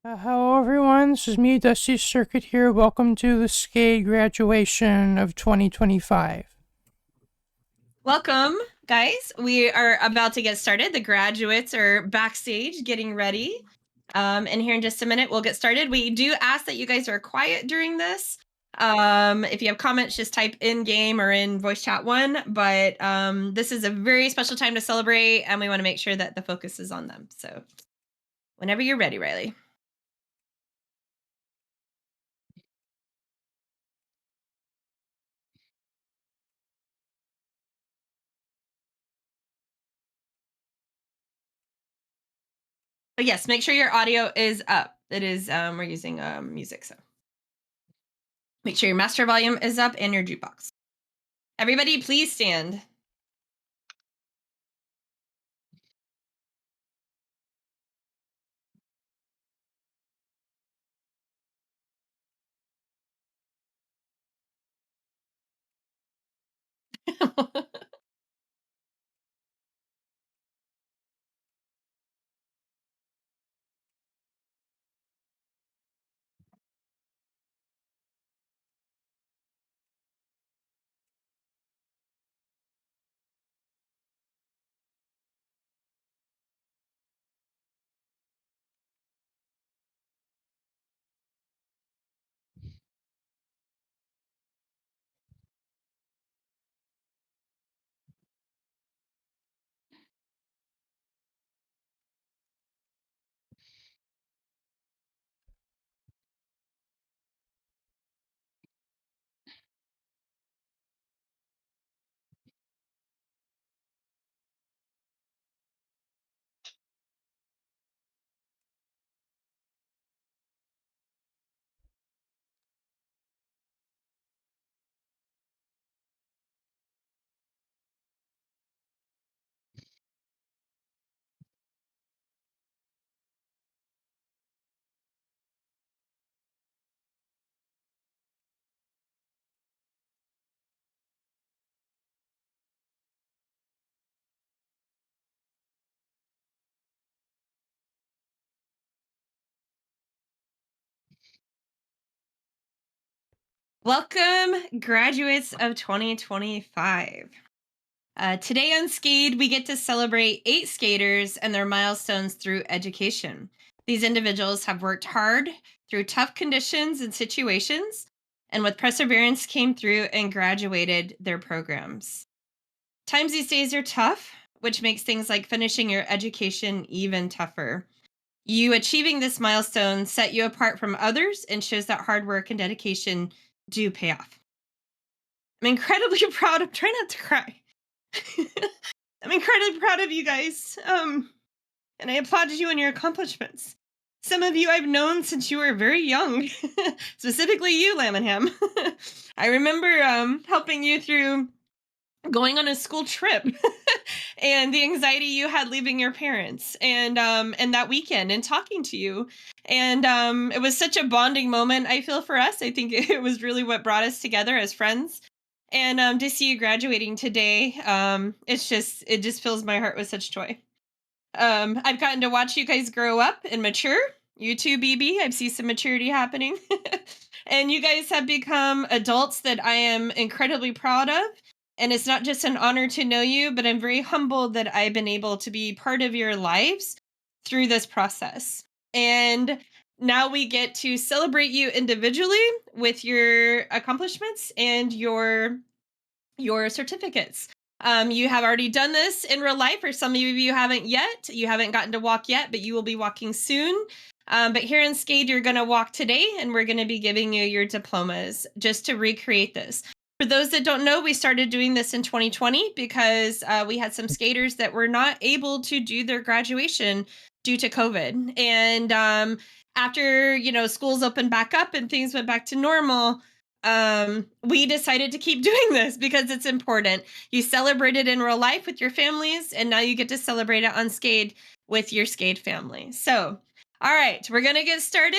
Hello everyone, this is me, Dusty Circuit here. Welcome to the Skade Graduation of 2025. Welcome, guys. We are about to get started. The graduates are backstage getting ready. And here in just a minute, we'll get started. We do ask that you guys are quiet during this. If you have comments, just type in game or in voice chat one. But this is a very special time to celebrate, and we want to make sure that the focus is on them. So whenever you're ready, Riley. But yes, make sure your audio is up. It is, we're using music, so make sure your master volume is up and your jukebox. Everybody, please stand. Welcome, graduates of 2025. Today on Skade, we get to celebrate 8 skaters and their milestones through education. These individuals have worked hard through tough conditions and situations, and with perseverance came through and graduated their programs. Times these days are tough, which makes things like finishing your education even tougher. You achieving this milestone set you apart from others and shows that hard work and dedication do pay off. I'm incredibly proud of try not to cry. I'm incredibly proud of you guys. And I applaud you on your accomplishments. Some of you I've known since you were very young, specifically you, Laminham. I remember helping you through going on a school trip and the anxiety you had leaving your parents and that weekend and talking to you. And it was such a bonding moment, I feel, for us. I think it was really what brought us together as friends. And to see you graduating today, it just fills my heart with such joy. I've gotten to watch you guys grow up and mature. You too, BB. I've seen some maturity happening. And you guys have become adults that I am incredibly proud of. And it's not just an honor to know you, but I'm very humbled that I've been able to be part of your lives through this process. And now we get to celebrate you individually with your accomplishments and your certificates. You have already done this in real life, or some of you haven't yet. You haven't gotten to walk yet, but you will be walking soon. But here in Skade, you're going to walk today, and we're going to be giving you your diplomas just to recreate this. For those that don't know, we started doing this in 2020 because we had some skaters that were not able to do their graduation due to COVID. And after, schools opened back up and things went back to normal, we decided to keep doing this because it's important. You celebrate it in real life with your families, and now you get to celebrate it on Skade with your Skade family. So, all right, we're gonna get started.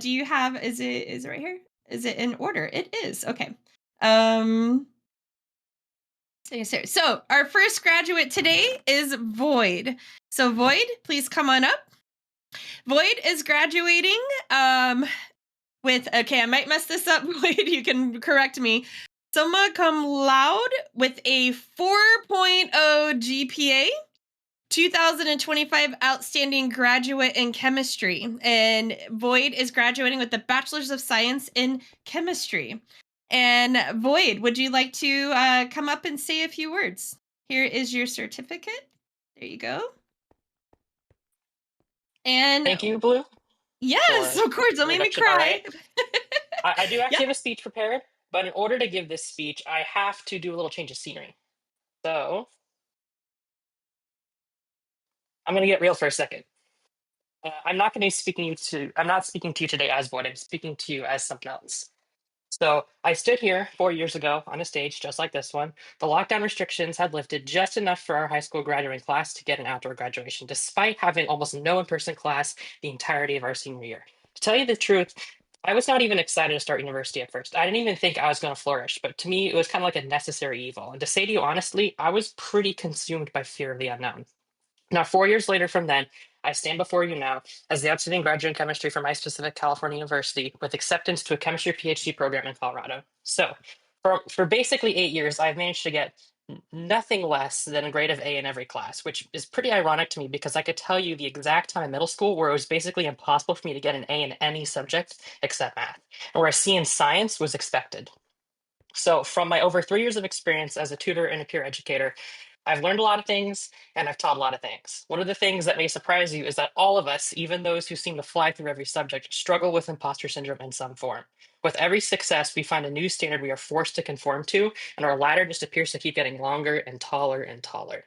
Do you have? Is it right here? Is it in order? It is. Okay. So our first graduate today is Void. So Void, please come on up. Void is graduating with, okay, I might mess this up, Void, you can correct me. Summa cum laude with a 4.0 GPA. 2025 Outstanding Graduate in Chemistry. And Void is graduating with the Bachelor's of Science in Chemistry. And Void, would you like to come up and say a few words? Here is your certificate. There you go. And Thank you, Blue, yes, for of course, don't make me introduction. All cry. right. I do Yeah. actually have a speech prepared, but in order to give this speech, I have to do a little change of scenery. So I'm going to get real for a second. I'm not going to be speaking to I'm not speaking to you today as Void. I'm speaking to you as something else. So I stood here 4 years ago on a stage just like this one. The lockdown restrictions had lifted just enough for our high school graduating class to get an outdoor graduation, despite having almost no in-person class the entirety of our senior year. To tell you the truth, I was not even excited to start university at first. I didn't even think I was going to flourish, but to me, it was kind of like a necessary evil. And to say to you honestly, I was pretty consumed by fear of the unknown. Now, 4 years later from then, I stand before you now as the outstanding graduate in chemistry from my specific California university with acceptance to a chemistry PhD program in Colorado. So, for basically 8 years, I've managed to get nothing less than a grade of A in every class, which is pretty ironic to me because I could tell you the exact time in middle school where it was basically impossible for me to get an A in any subject except math, and where a C in science was expected. So, from my over 3 years of experience as a tutor and a peer educator, I've learned a lot of things and I've taught a lot of things. One of the things that may surprise you is that all of us, even those who seem to fly through every subject, struggle with imposter syndrome in some form. With every success, we find a new standard we are forced to conform to, and our ladder just appears to keep getting longer and taller and taller.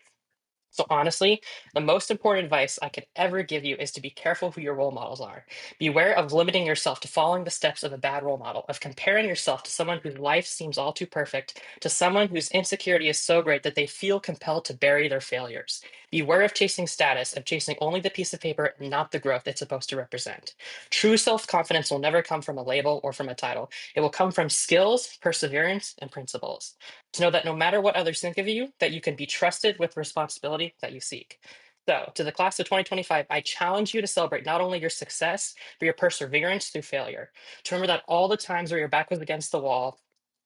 So, honestly, the most important advice I could ever give you is to be careful who your role models are. Beware of limiting yourself to following the steps of a bad role model, of comparing yourself to someone whose life seems all too perfect, to someone whose insecurity is so great that they feel compelled to bury their failures. Beware of chasing status, of chasing only the piece of paper and not the growth it's supposed to represent. True self confidence will never come from a label or from a title, it will come from skills, perseverance, and principles. To know that no matter what others think of you, that you can be trusted with the responsibility that you seek. So, to the class of 2025, I challenge you to celebrate not only your success, but your perseverance through failure. To remember that all the times where your back was against the wall,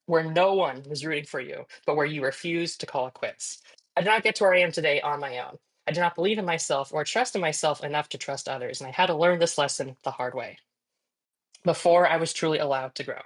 where no one was rooting for you, but where you refused to call it quits. I did not get to where I am today on my own. I did not believe in myself or trust in myself enough to trust others, and I had to learn this lesson the hard way before I was truly allowed to grow.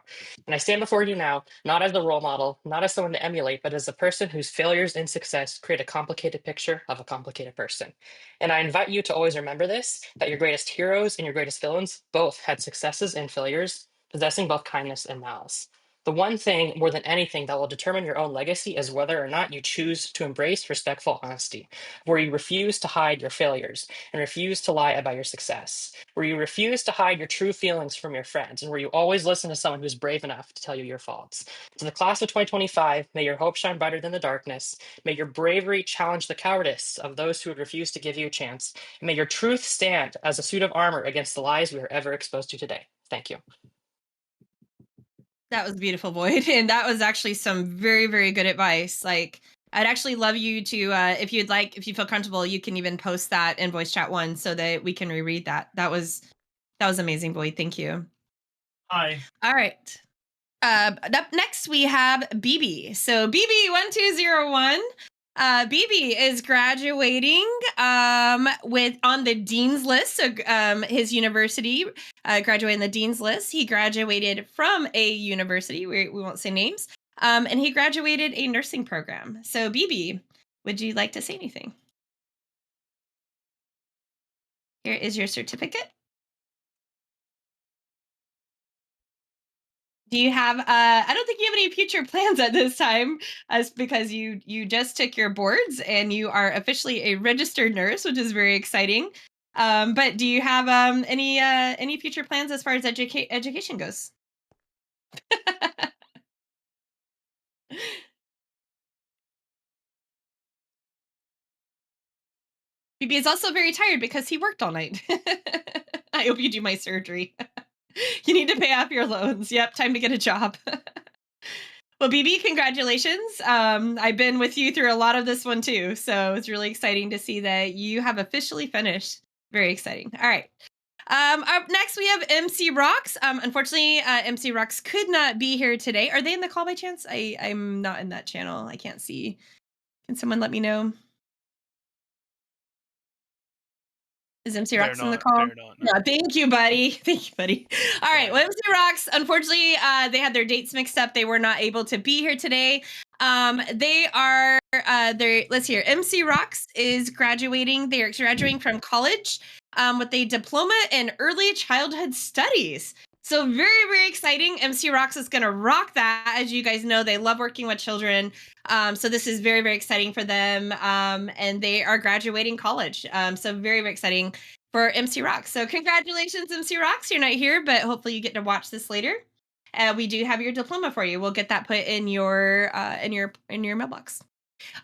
And I stand before you now, not as a role model, not as someone to emulate, but as a person whose failures and success create a complicated picture of a complicated person. And I invite you to always remember this, that your greatest heroes and your greatest villains both had successes and failures, possessing both kindness and malice. The one thing, more than anything, that will determine your own legacy is whether or not you choose to embrace respectful honesty, where you refuse to hide your failures and refuse to lie about your success, where you refuse to hide your true feelings from your friends, and where you always listen to someone who's brave enough to tell you your faults. To the class of 2025, may your hope shine brighter than the darkness. May your bravery challenge the cowardice of those who would refuse to give you a chance. And may your truth stand as a suit of armor against the lies we are ever exposed to today. Thank you. That was beautiful, Boyd. And that was actually some very, very good advice. Like, I'd actually love you to, if you'd like, if you feel comfortable, you can even post that in voice chat one so that we can reread that. That was amazing, Boyd. Thank you. Hi. All right. Up next we have BB. So BB1201. BB is graduating with on the dean's list. So his university graduated in the dean's list. He graduated from a university. We won't say names. And he graduated a nursing program. So BB, would you like to say anything? Here is your certificate. Do you have I don't think you have any future plans at this time as because you just took your boards and you are officially a registered nurse, which is very exciting. But do you have any future plans as far as education goes? BB is also very tired because he worked all night. I hope you do my surgery. You need to pay off your loans. Yep, time to get a job. Well, BB, congratulations. I've been with you through a lot of this one too. So it's really exciting to see that you have officially finished. Very exciting. All right. Up next, we have MC Rocks. Unfortunately, MC Rocks could not be here today. Are they in the call by chance? I'm not in that channel. I can't see. Can someone let me know? Is MC Rocks in the call? They're not. No. Yeah, thank you, buddy. Thank you, buddy. All right, well, MC Rocks, unfortunately, they had their dates mixed up. They were not able to be here today. They are, let's hear. MC Rocks is graduating. They are graduating from college with a diploma in early childhood studies. So very, very exciting. MC Rocks is going to rock that. As you guys know, they love working with children. So this is very, very exciting for them. And they are graduating college. So very, very exciting for MC Rocks. So congratulations, MC Rocks. You're not here, but hopefully you get to watch this later. We do have your diploma for you. We'll get that put in your mailbox.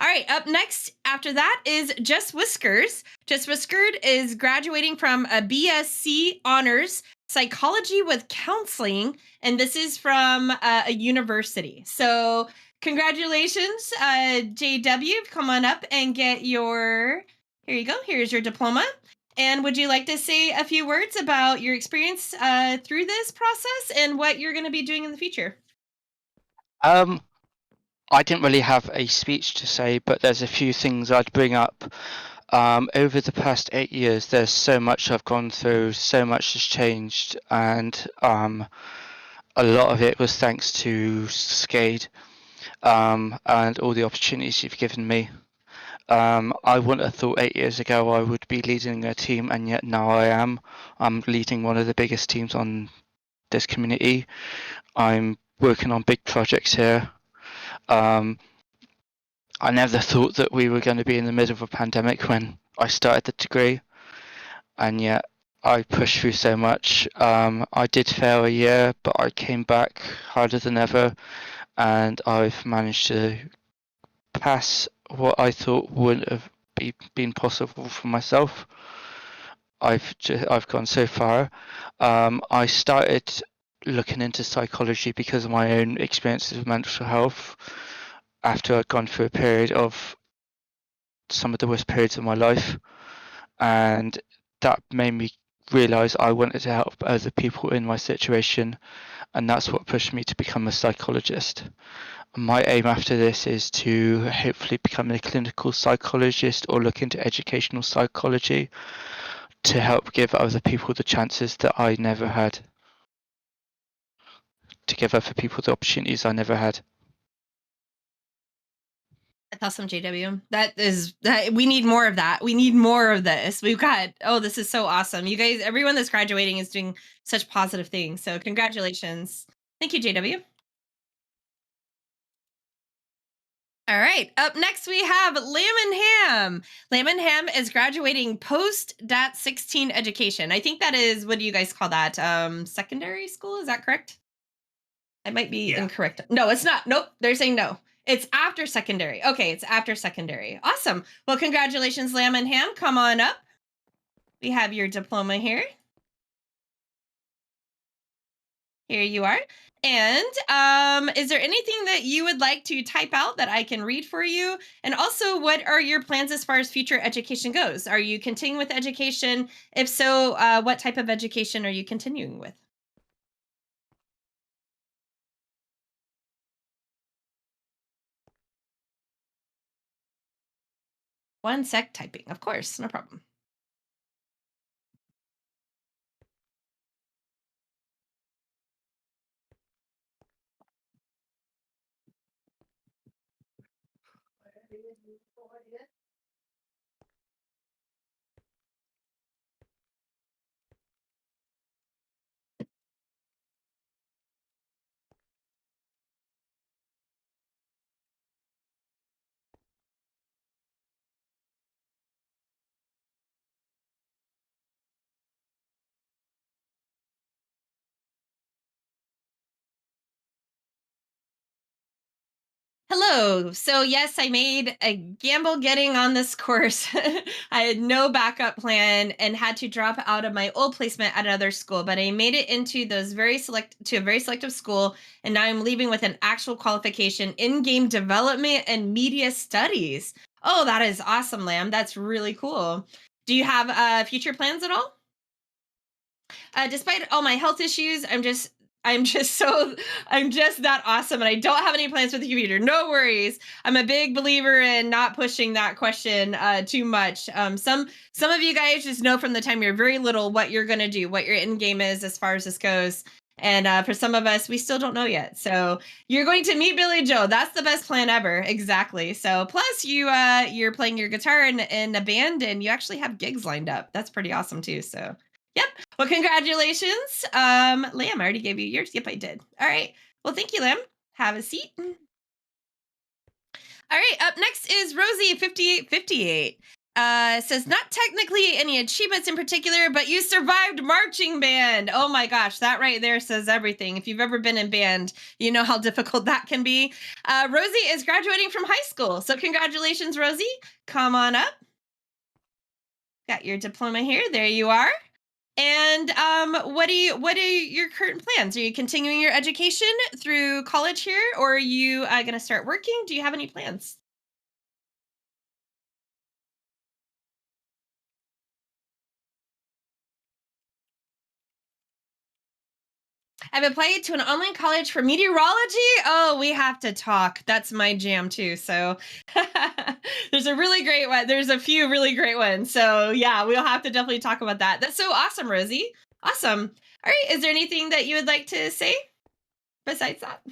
All right, up next after that is Just Whiskers. Just Whiskered is graduating from a BSc Honors Psychology with Counseling, and this is from a university. So congratulations, JW. Come on up and get your, here you go. Here's your diploma. And would you like to say a few words about your experience through this process and what you're going to be doing in the future? I didn't really have a speech to say, but there's a few things I'd bring up. Over the past 8 years, there's so much I've gone through, so much has changed, and a lot of it was thanks to Skade and all the opportunities you've given me. I wouldn't have thought 8 years ago I would be leading a team, and yet now I am. I'm leading one of the biggest teams on this community. I'm working on big projects here. I never thought that we were going to be in the middle of a pandemic when I started the degree, and yet I pushed through so much. I did fail a year, but I came back harder than ever, and I've managed to pass what I thought wouldn't have been possible for myself. I've gone so far. I started looking into psychology because of my own experiences with mental health after I'd gone through a period of some of the worst periods of my life, and that made me realize I wanted to help other people in my situation, and that's what pushed me to become a psychologist. My aim after this is to hopefully become a clinical psychologist or look into educational psychology to help give other people the chances that I never had, to give other people the opportunities I never had. That's awesome, JW. We need more of that. We need more of this. This is so awesome. You guys, everyone that's graduating is doing such positive things. So congratulations. Thank you, JW. All right. Up next, we have Lamb and Ham. Lamb and Ham is graduating post-DAT 16 education. I think that is, what do you guys call that? Secondary school? Is that correct? I might be incorrect. No, it's not. Nope. They're saying no. It's after secondary. Okay, it's after secondary. Awesome. Well, congratulations, Lamb and Ham. Come on up. We have your diploma here. Here you are. And is there anything that you would like to type out that I can read for you? And also, what are your plans as far as future education goes? Are you continuing with education? If so, what type of education are you continuing with? One sec, typing. Of course, no problem. Hello. So yes, I made a gamble getting on this course. I had no backup plan and had to drop out of my old placement at another school, but I made it into a very selective school, and now I'm leaving with an actual qualification in game development and media studies. Oh, that is awesome, Lamb. That's really cool. Do you have future plans at all? Despite all my health issues, I'm just that awesome, and I don't have any plans with the computer. No worries. I'm a big believer in not pushing that question too much. Some of you guys just know from the time you're very little what you're gonna do, what your end game is as far as this goes. And for some of us, we still don't know yet. So you're going to meet Billy Joe. That's the best plan ever. Exactly. So plus you're playing your guitar in a band, and you actually have gigs lined up. That's pretty awesome too. So yep. Well, congratulations. Lamb, I already gave you yours. Yep, I did. All right. Well, thank you, Lamb. Have a seat. All right. Up next is Rosie 5858. Says not technically any achievements in particular, but you survived marching band. Oh my gosh, that right there says everything. If you've ever been in band, you know how difficult that can be. Rosie is graduating from high school, so congratulations, Rosie. Come on up. Got your diploma here. There you are. And what are your current plans? Are you continuing your education through college here, or are you going to start working? Do you have any plans? I've applied to an online college for meteorology. Oh, we have to talk. That's my jam too. So there's a really great one. There's a few really great ones. So yeah, we'll have to definitely talk about that. That's so awesome, Rosie. Awesome. All right. Is there anything that you would like to say besides that?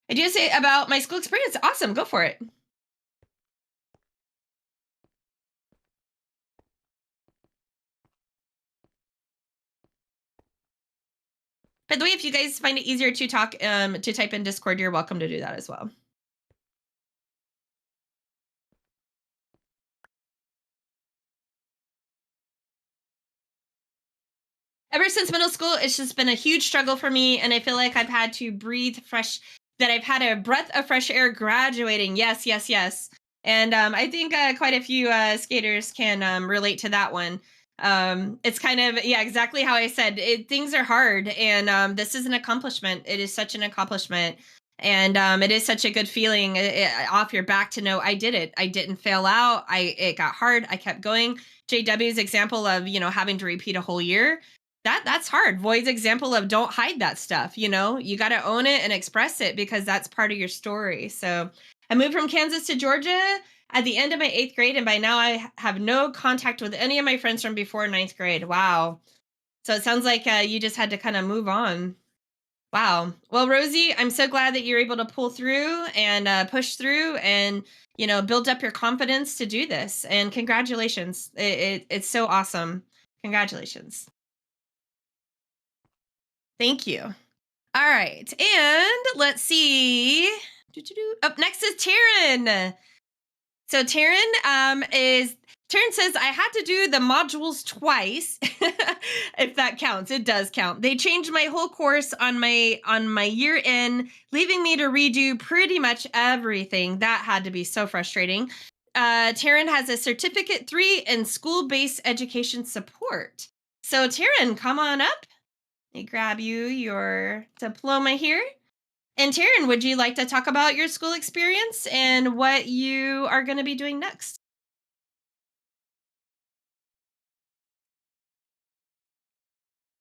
I do say about my school experience. Awesome. Go for it. By the way, if you guys find it easier to talk to type in Discord, you're welcome to do that as well. Ever since middle school, it's just been a huge struggle for me, and I feel like I've had to breathe fresh. That I've had a breath of fresh air graduating. Yes, yes, yes. And I think quite a few skaters can relate to that one. It's kind of yeah, exactly how I said. Things are hard, and this is an accomplishment. It is such an accomplishment, and it is such a good feeling off your back to know I did it. I didn't fail out. It got hard. I kept going. JW's example of having to repeat a whole year, that's hard. Void's example of don't hide that stuff. You got to own it and express it because that's part of your story. So I moved from Kansas to Georgia at the end of my 8th grade, and by now I have no contact with any of my friends from before 9th grade. Wow. So it sounds like you just had to kind of move on. Wow. Well, Rosie, I'm so glad that you're able to pull through and push through and build up your confidence to do this. And congratulations. It's so awesome. Congratulations. Thank you. All right. And let's see. Up next is Taryn. So Taryn says I had to do the modules twice. If that counts, it does count. They changed my whole course on my year end, leaving me to redo pretty much everything. That had to be so frustrating. Taryn has a certificate 3 in school-based education support. So Taryn, come on up. Let me grab you your diploma here. And Taryn, would you like to talk about your school experience and what you are going to be doing next?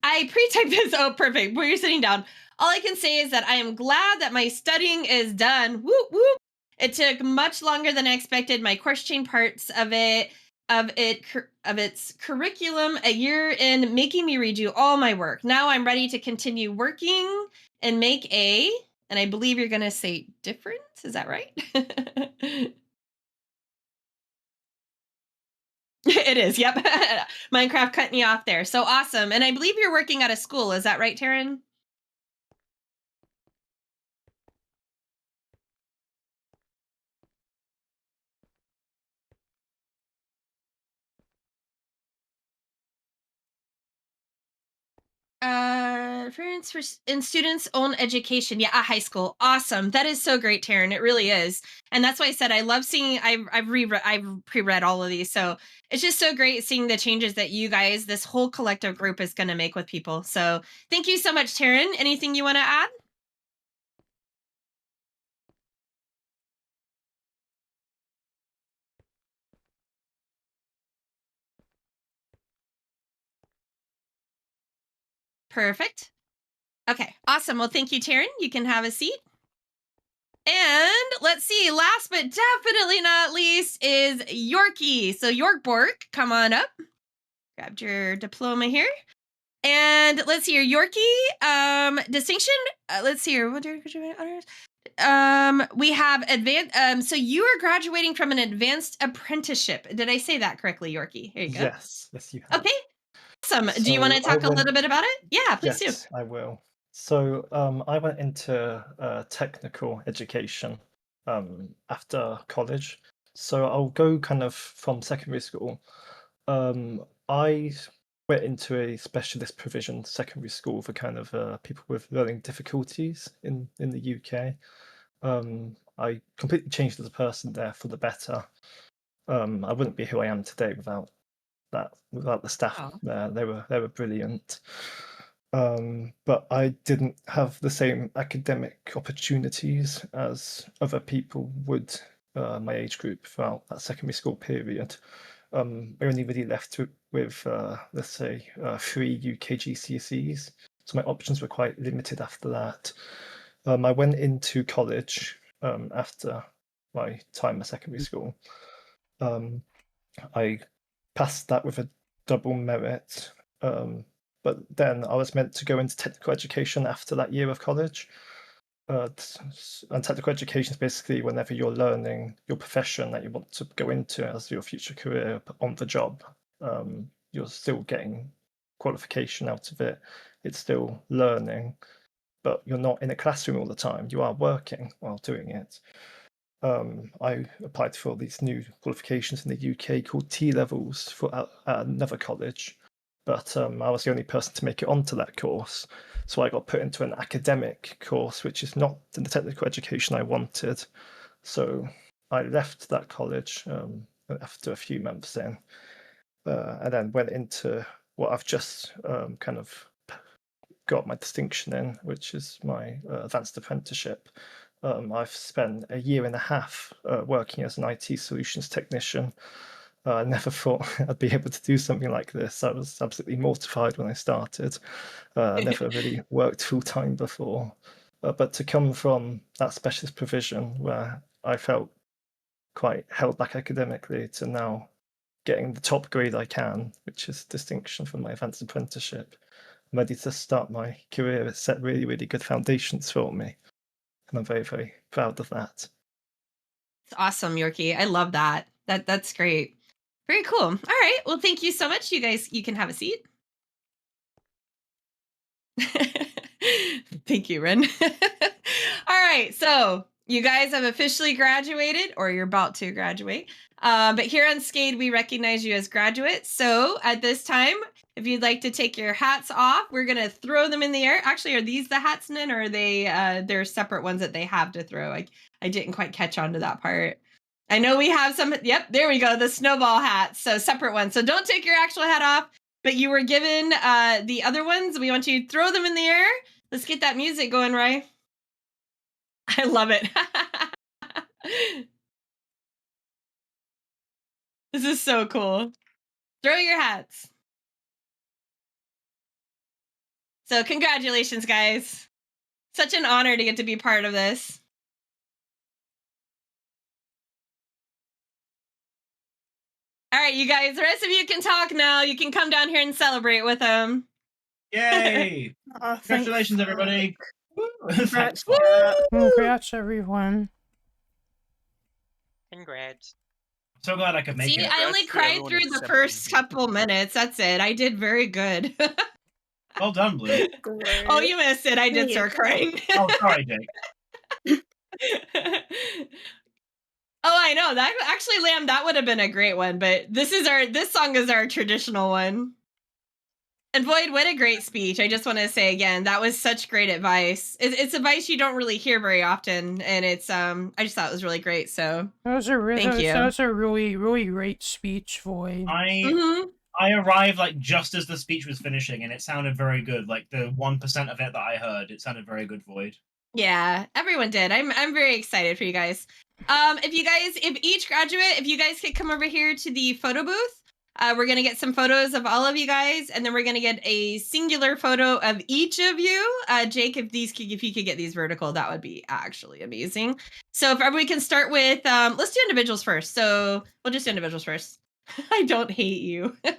I pre-typed this. Oh, perfect. Where you're sitting down. All I can say is that I am glad that my studying is done. Whoop, whoop. It took much longer than I expected. My course chain parts of its curriculum a year in, making me redo all my work. Now I'm ready to continue working and make and I believe you're going to say difference. Is that right? It is. Yep. Minecraft cut me off there. So awesome. And I believe you're working at a school. Is that right, Taryn? In students' own education. Yeah, at high school. Awesome. That is so great, Taryn. It really is. And that's why I said I love seeing. I've pre-read all of these, so it's just so great seeing the changes that you guys, this whole collective group, is going to make with people. So thank you so much, Taryn. Anything you want to add? Perfect. Okay, awesome. Well, thank you, Taryn. You can have a seat. And let's see, last but definitely not least is Yorkie. So York Bork, come on up. Grabbed your diploma here. And let's see here, Yorkie, distinction. Let's see here. What are your honors? We have advanced. So you are graduating from an advanced apprenticeship. Did I say that correctly, Yorkie? Here you go. Yes, you have. Okay. Awesome. Do you want to talk a little bit about it? Yeah, please do. Yes, I will. So I went into technical education after college. So I'll go kind of from secondary school. I went into a specialist provision secondary school for kind of people with learning difficulties in the UK. I completely changed as a person there for the better. I wouldn't be who I am today without the staff Oh. there. They were brilliant. But I didn't have the same academic opportunities as other people would my age group throughout that secondary school period. I only really left with let's say 3 UK GCSEs, so my options were quite limited after that. I went into college after my time at secondary school. I passed that with a double merit, but then I was meant to go into technical education after that year of college. And technical education is basically whenever you're learning your profession that you want to go into as your future career on the job. You're still getting qualification out of it. It's still learning, but you're not in a classroom all the time. You are working while doing it. I applied for these new qualifications in the UK called T-levels for at another college, but I was the only person to make it onto that course. So I got put into an academic course, which is not the technical education I wanted. So I left that college after a few months in, and then went into what I've just kind of got my distinction in, which is my advanced apprenticeship. I've spent a year and a half working as an IT solutions technician. I never thought I'd be able to do something like this. I was absolutely mortified when I started. I never really worked full time before. But to come from that specialist provision where I felt quite held back academically to now getting the top grade I can, which is distinction from my advanced apprenticeship, I'm ready to start my career. It's set really, really good foundations for me. And I'm very, very proud of that. It's awesome, Yorkie. I love that. That's great. Very cool. All right. Well, thank you so much. You guys, you can have a seat. Thank you, Ren. All right. So you guys have officially graduated, or you're about to graduate. But here on Skade, we recognize you as graduates. So at this time, if you'd like to take your hats off, we're going to throw them in the air. Actually, are these the hats, Nin, or are they they're separate ones that they have to throw? I didn't quite catch on to that part. I know we have some. Yep, there we go. The snowball hats. So separate ones. So don't take your actual hat off, but you were given the other ones. We want you to throw them in the air. Let's get that music going, Rye. I love it. This is so cool. Throw your hats. So congratulations, guys. Such an honor to get to be part of this. All right, you guys, the rest of you can talk now. You can come down here and celebrate with them. Yay! Congratulations, everybody. Congrats, everyone. Congrats. So glad I could make See, it. I only Congrats to cried everyone through the except first me. couple minutes. That's it. I did very good. Well done, Blue. Oh, you missed it. I did start crying. Oh, sorry, Jake. Oh, I know. That actually, Lamb, that would have been a great one, but this song is our traditional one. And Void, what a great speech. I just want to say again, that was such great advice. It's advice you don't really hear very often, and it's I just thought it was really great. So Thank you. That was a really, really great speech, Void. I arrived like just as the speech was finishing, and it sounded very good. Like the 1% of it that I heard, it sounded very good, Void. Yeah, everyone did. I'm very excited for you guys. If each graduate, if you guys could come over here to the photo booth, We're going to get some photos of all of you guys, and then we're going to get a singular photo of each of you. Jake, if you could get these vertical, that would be actually amazing. So if everybody can start with, let's do individuals first. So we'll just do individuals first. I don't hate you. All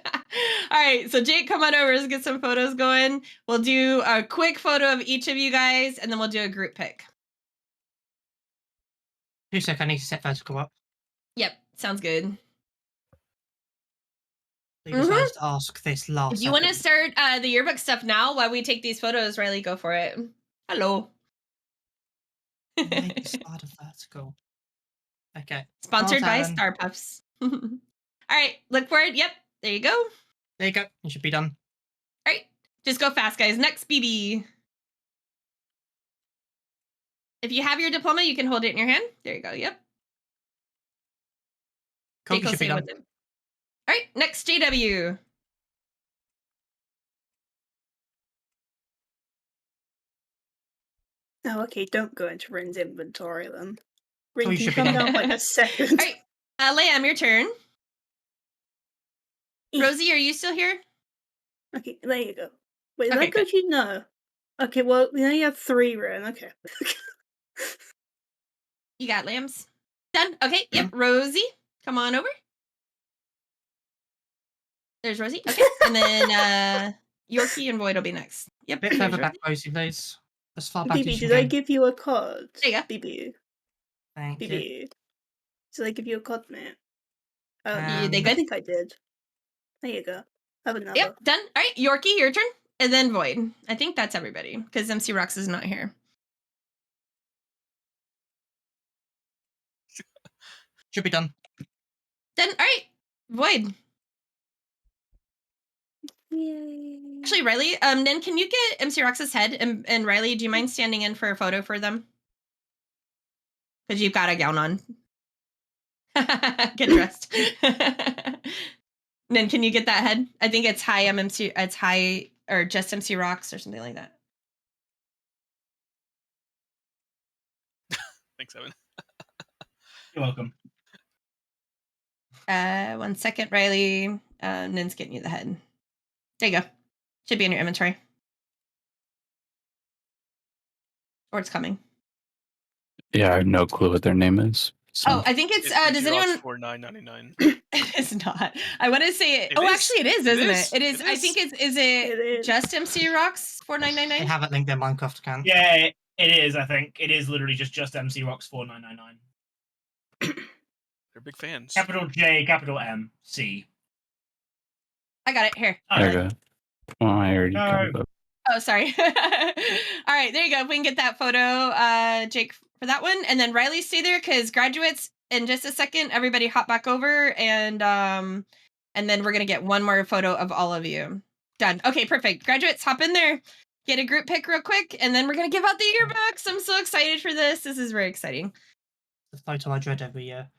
right, so Jake, come on over. Let's get some photos going. We'll do a quick photo of each of you guys, and then we'll do a group pic. 2 seconds, I need to set vertical up. Yep, sounds good. So you decided to ask this last If you want to second. start the yearbook stuff now while we take these photos, Riley, go for it. Hello. Make the slider vertical. Okay. Sponsored by Alan. Star Puffs. All right, look for it. Yep, there you go. There you go. You should be done. All right, just go fast, guys. Next, BB. If you have your diploma, you can hold it in your hand. There you go. Yep. Cool, Jake you will should be say done. with them. All right, next, JW. Oh, okay, don't go into Rin's inventory then. Oh, Rin, you can you should be come done. down for like a All second? right, Lamb, your turn. Rosie, are you still here? Okay, there you go. Wait, is Okay, that good? You know. Okay, well, we only have 3, Rin. Okay. You got lambs. Done. Okay, yep. Rosie, come on over. There's Rosie. Okay, and then Yorkie and Void will be next. Yep. Bit there's further Rosie. back, Rosie, please. As far back as BB, you did I can. give you a card? There you go. BB. Thank you. BB. Did I give you a card, mate? They I good? think I did. There you go. Have another. Yep, done. All right, Yorkie, your turn. And then Void. I think that's everybody because MC Rox is not here. Should be done. Then, all right, Void. Yay. Actually, Riley, then can you get MC Rox's head? And Riley, do you mind standing in for a photo for them? Because you've got a gown on. Get dressed. Then can you get that head? I think it's high MMC, it's high or just MC Rocks or something like that. Thanks, Evan. You're welcome. 1 second, Riley. Nin's getting you the head. There you go. Should be in your inventory. Or it's coming. Yeah, I have no clue what their name is. So. Oh, I think it's does anyone for $9.99? It's not. I want to say it. It Oh, is. actually it is, It isn't is. it? It is. It I is. think it's It is. just MC Rocks They $4.99? haven't linked their Minecraft account. Yeah, it is. I think it is literally just MC Rocks 4999. They're big fans. Capital J, capital M, C. I got it here. All There right. you go. Oh, I already got it up. Oh, sorry. All right, there you go. If we can get that photo, Jake, for that one, and then Riley, stay there because graduates in just a second. Everybody, hop back over, and then we're gonna get one more photo of all of you. Done. Okay, perfect. Graduates, hop in there, get a group pic real quick, and then we're gonna give out the yearbooks. I'm so excited for this. This is very exciting. The photo I dread every year.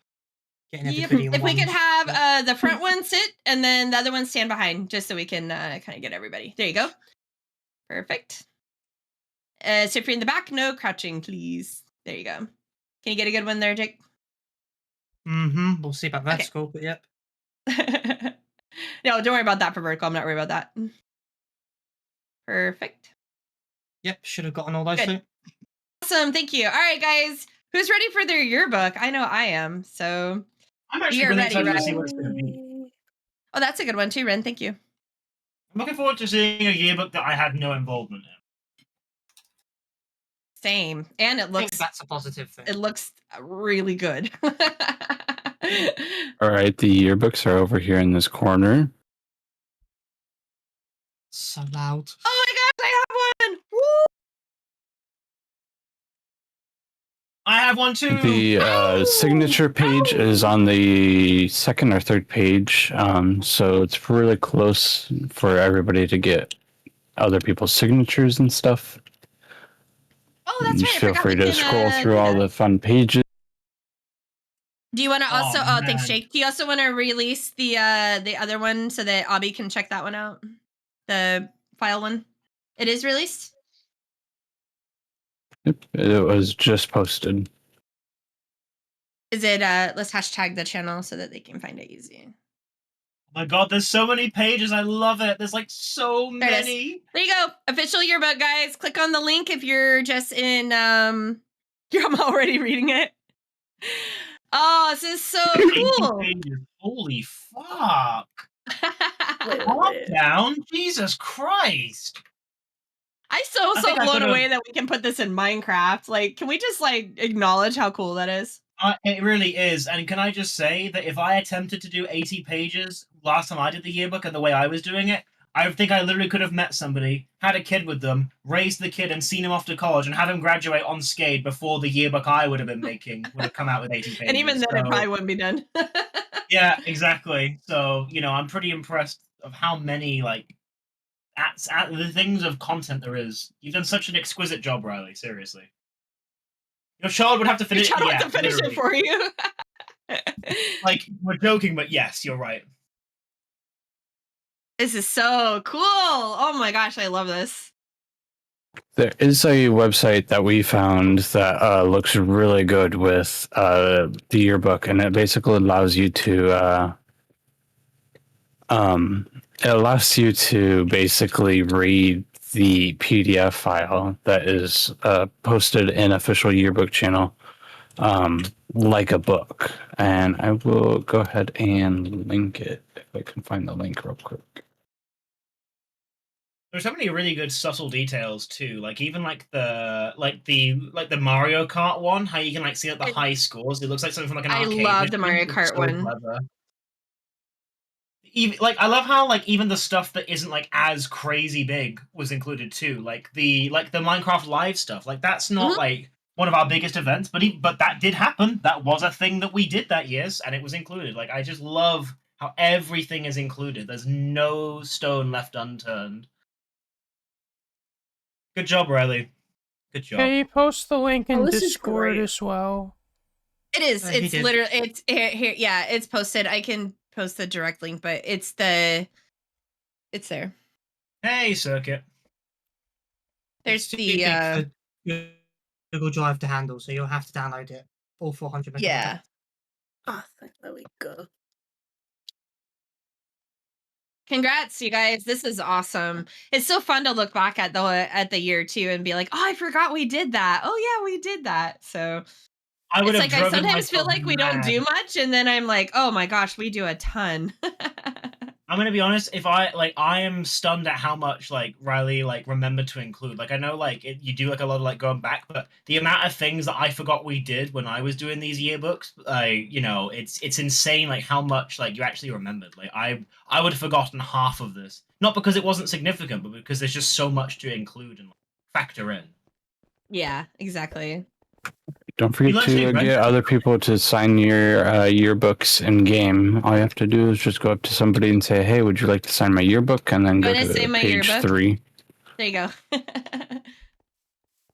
Getting Yep. everybody in If we one could have spot. the front one sit and then the other one stand behind, just so we can kind of get everybody. There you go. Perfect. So if you're in the back, no crouching, please. There you go. Can you get a good one there, Jake? Mm-hmm. We'll see about vertical, but yep. No, don't worry about that for vertical. I'm not worried about that. Perfect. Yep, should have gotten all those Good. two. Awesome. Thank you. All right, guys. Who's ready for their yearbook? I know I am. So I'm actually You're really ready, excited to right? see what it's going to be. Oh, that's a good one too, Ren. Thank you. I'm looking forward to seeing a yearbook that I had no involvement in. Same. And it I think looks that's a positive thing. it looks really good. All right, the yearbooks are over here in this corner. So loud. Oh my gosh, I have one! Woo! I have one too. The signature page is on the second or third page, so it's really close for everybody to get other people's signatures and stuff. Oh, that's right. I Feel forgot free we to can, scroll do through all that. the fun pages. Do you want to also? Oh, Thanks, man. Jake. Do you also want to release the other one so that Abby can check that one out? The file one. It is released. It was just posted. Is it? Let's hashtag the channel so that they can find it easy. Oh my god, there's so many pages. I love it. There's like so There it is. many. There you go. Official yearbook, guys. Click on the link if you're just in I'm already reading it. Oh, this is so 80 cool. pages. Holy fuck. Wait, Calm wait. down. Jesus Christ. I'm I so think I blown could've- away that we can put this in Minecraft. Like, can we just like acknowledge how cool that is? It really is. And can I just say that if I attempted to do 80 pages last time I did the yearbook and the way I was doing it, I think I literally could have met somebody, had a kid with them, raised the kid and seen him off to college and have him graduate on Skade before the yearbook I would have been making would have come out with 80 pages. And even then, it probably wouldn't be done. Yeah, exactly. So, I'm pretty impressed of how many, like, at the things of content there is. You've done such an exquisite job, Riley, seriously. Charlotte would have to finish, Child would have to finish it for you. Like, we're joking, but yes, you're right. This is so cool. Oh my gosh, I love this. There is a website that we found that looks really good with the yearbook, and it basically allows you to basically read the PDF file that is posted in official yearbook channel, like a book. And I will go ahead and link it if I can find the link real quick. There's so many really good subtle details too. Like even like the Mario Kart one, how you can like see like the high scores. It looks like something from like an arcade. I love the machine. Mario It's Kart so one. clever. Even like I love how like even the stuff that isn't like as crazy big was included too. Like the Minecraft Live stuff. Like that's not like one of our biggest events, but that did happen. That was a thing that we did that year, and it was included. Like I just love how everything is included. There's no stone left unturned. Good job, Riley. Good job. Can you post the link in this is Discord great. as well? It is. He It's did. literally. It's here. Yeah, it's posted. I can post the direct link, but it's there. Hey, Circuit. There's It's too big the for Google Drive to handle, so you'll have to download it. All 400 megabytes. yeah. Oh, there we go. Congrats, you guys. This is awesome. It's so fun to look back at the year too and be like, oh, I forgot we did that. Oh yeah, we did that. So I would it's have like I driven sometimes feel myself like we don't mad. do much, and then I'm like, oh my gosh, we do a ton. I'm gonna be honest. If I am stunned at how much like Riley like remembered to include. Like I know like you do like a lot of like going back, but the amount of things that I forgot we did when I was doing these yearbooks, it's insane. Like how much like you actually remembered. Like I would have forgotten half of this, not because it wasn't significant, but because there's just so much to include and factor in. Yeah, exactly. Don't forget to get other people to sign your yearbooks in game. All you have to do is just go up to somebody and say, "Hey, would you like to sign my yearbook?" And then go Wanna say to my page yearbook? 3. There you go.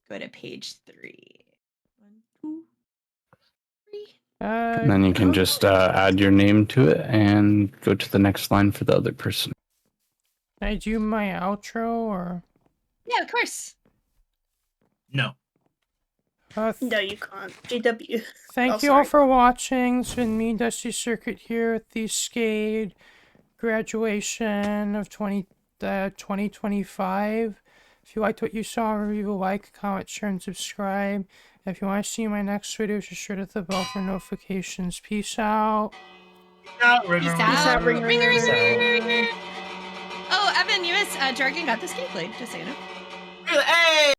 Go to page 3. 1, 2, 3. And then you can just add your name to it and go to the next line for the other person. Can I do my outro or? Yeah, of course. No. No, you can't. GW. Thank you all for watching. It's been me, Dusty Circuit, here at the Skade Graduation of 2025. If you liked what you saw, leave a like, comment, share, and subscribe. If you want to see my next video, just sure to hit the bell for notifications. Peace out. Peace out, ringer. Oh, Evan, you missed Jargon got the skate blade, just so you know. Hey!